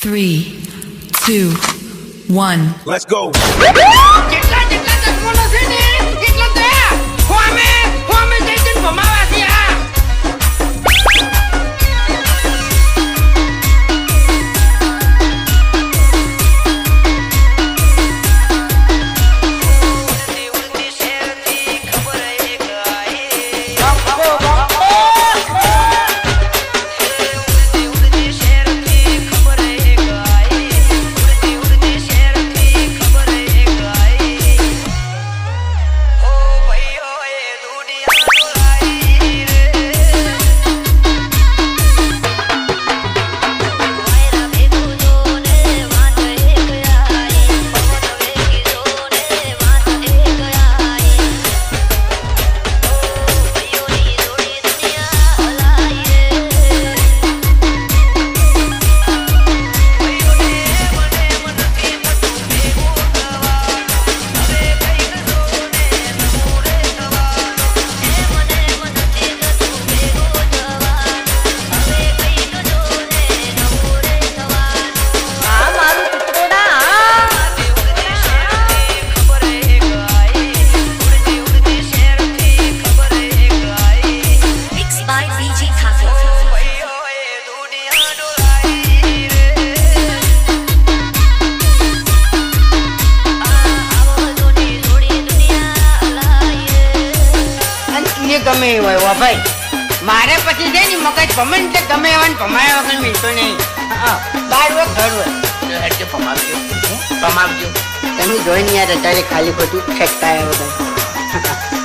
3, 2, 1. Let's go. જેટલા ચશ્મોનો છે ને એટલો થયા હોમે જઈને ભમાવા છે આ ગમે હોય વા ભાઈ મારે પછી છે ને મગજ ભમે એટલે ગમે એવા ભમાયા વગર મિલતો નહીં બાર હોય ઘર હોય એટલે ભમાવજો તમે જોઈને યાર અત્યારે ખાલી ખોટું ફેંકતા આવ્યા બધા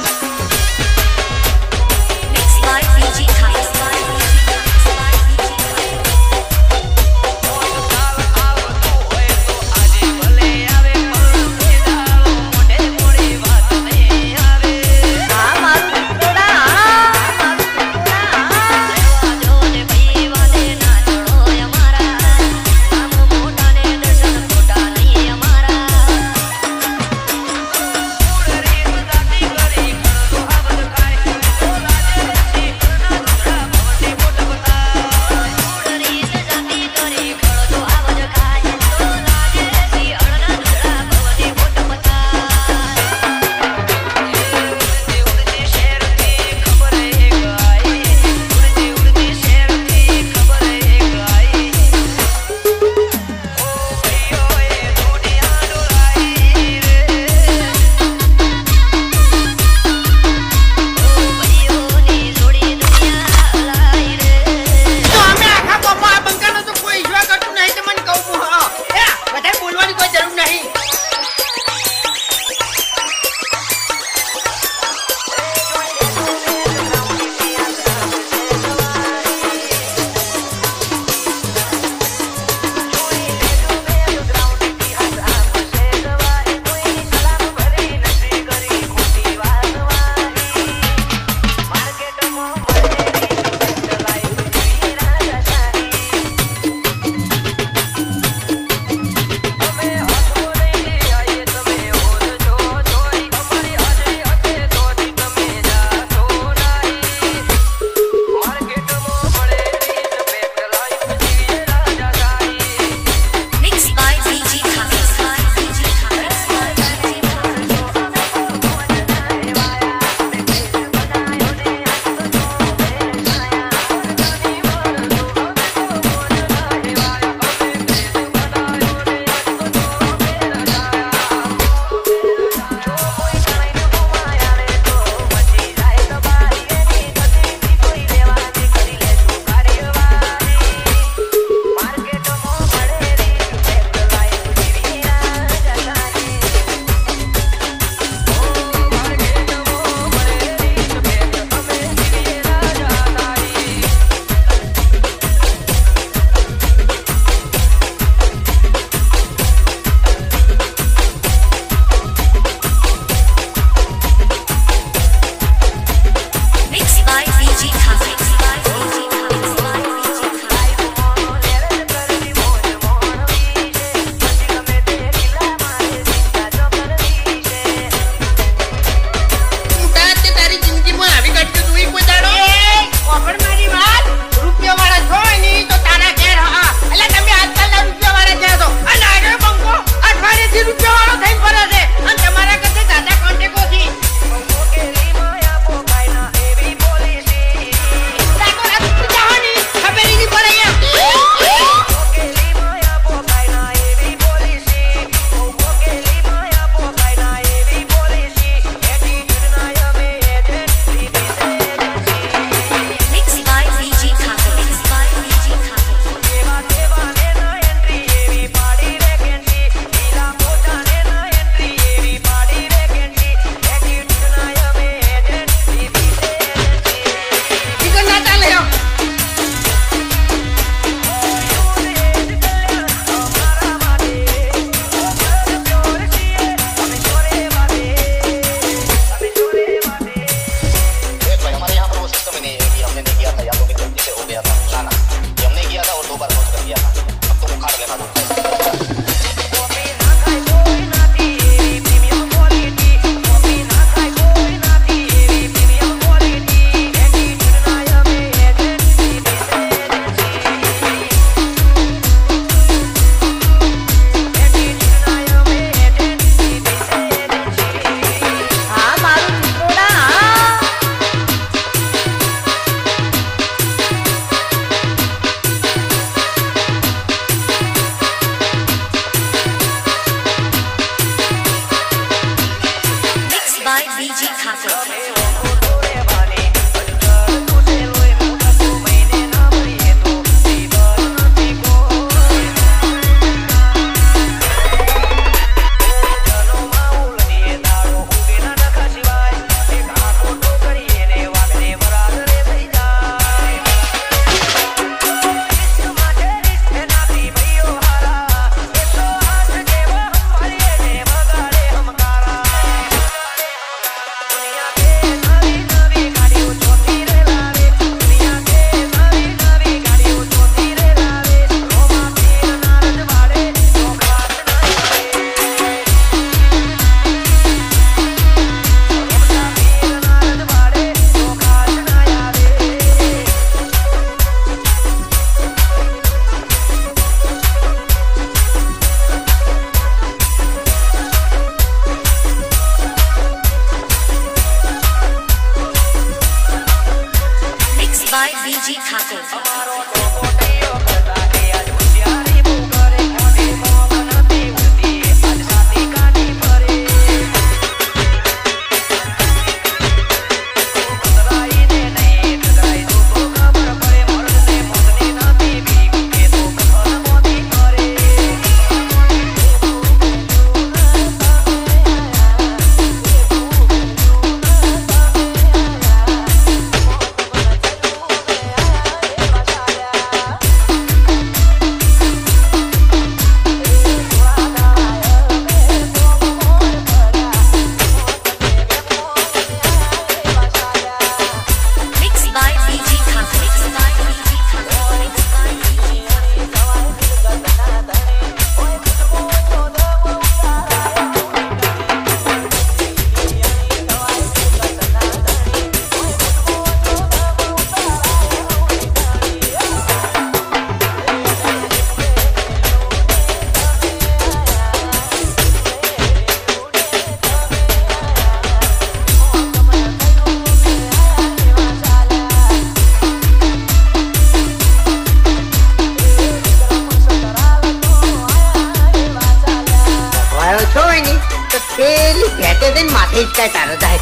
પેલી ભેટે થઈને માથે હિચકાય તારો થાય.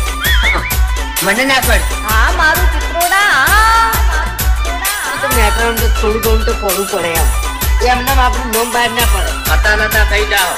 મને ના પડ. હા મારું ચિત્રોડા હા તો મેટ્રો તો થોડું ઘણું તો પડવું પડે એમ. એમને આપણું નોમ બહાર ના પડે. હતા નતા થઈ જાઓ.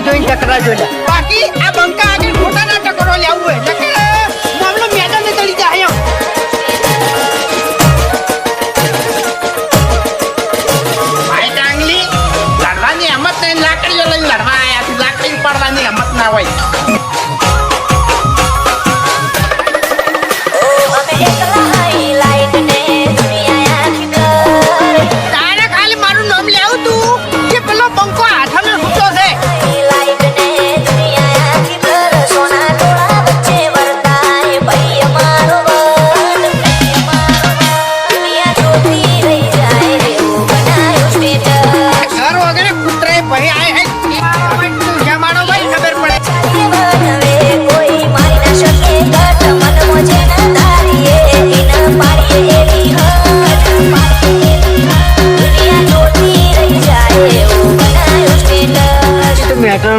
જોઈ ટકરા જોઈ બાકી આ બંકા આગળ ખોટા ના ટકરો લેવું હોય નકર મામલો મેદાન ને તળી જાય એમ. ભાઈ ડાંગલી લડવાની હિંમત નહીં, લાકડીઓ લઈને લડવા આયા છે. લાકડી પાડવાની હિંમત ના હોય. તારે ખાલી મારું નામ લેવું તું કે પેલો બંકો હાથમાં મૂકો છે.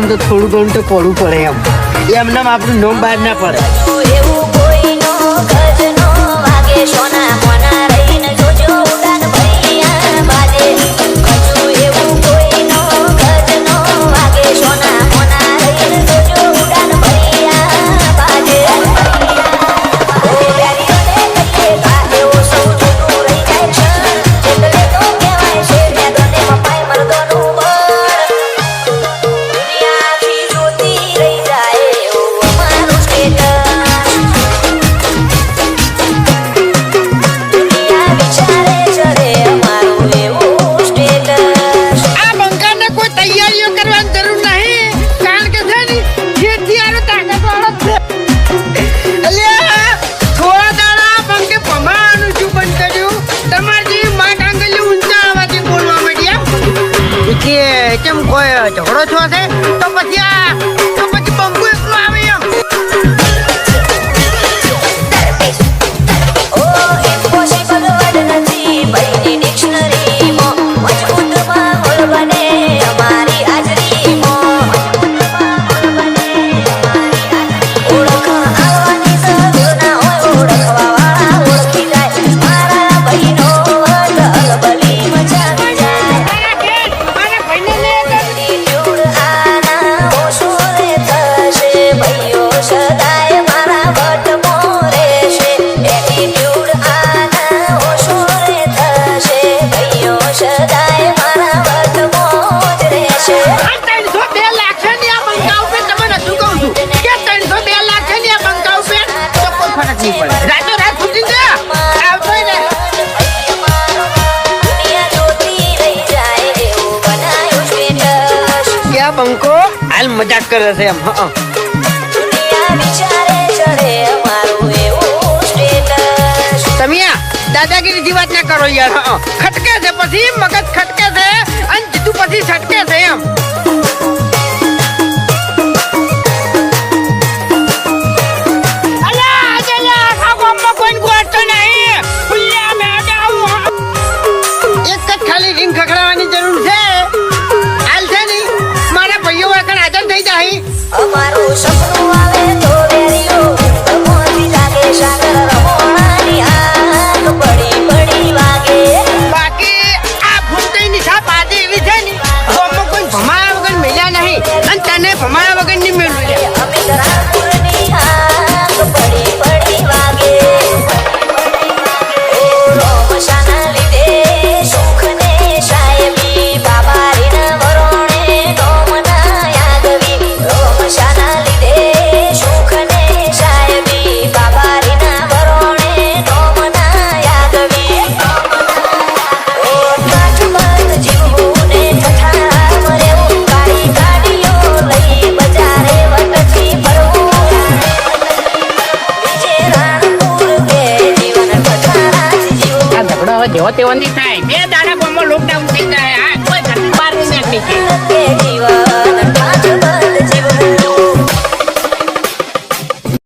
તો થોડું ઘણું તો પડવું પડે એમ. એમને આપણું નોમ બહાર ના પડે. કેમ કોઈ ઝઘડો છો છે તો પછી બંકુ એકલો આવે એમ. ઓળખવા મજાક કરે છે એમ. હા તમે દાદાગીરીથી વાત ના કરો યાર. હા ખટકે છે પછી મગજ ખટકે છે અને જીતું પછી છટકે છે એમ. ખાલી રીંગ ખખડાવવાની જરૂર છે. હાલ છે નહીં મારા ભાઈઓ આગળ હાજર થઈ જાય. અમારું સપનું આવે તો વેરીઓ મોતી લાગે સાગર રમોણાની આગ પડી પડી વાગે. બાકી આ ભૂમતઈની છાપ આજે એવી છે ને ગામમાં કોઈ ભમાયા વગર મેલ્યા નહીં અને તને ભમાયા વગર નહીં મેળવું લે. અમે રામપુરની આગ પડી પડી વાગે. ઓ રોમશાના લીધે સુખને સાહેબી બાબારીના વરોણે નોમના યાદવી. રોમશાના લીધે સુખને સાહેબી બાબારીના વરોણે નોમના યાદવી. ઓ કાચબંધ જીવને કથા મરેવું કાળી ગાડીઓ લઈ બજારે વટથી ફરવું. વિજય રાણપુર કે જીવન કથા રાજ જીવવું. આ ઝઘડો હવે જેવો તેવો નહીં થાય. બે દાડા ગામમાં લોકડાઉન થઈ જાય. કોઈ ઘરની બહાર નહીં નીકળી. કે જીવન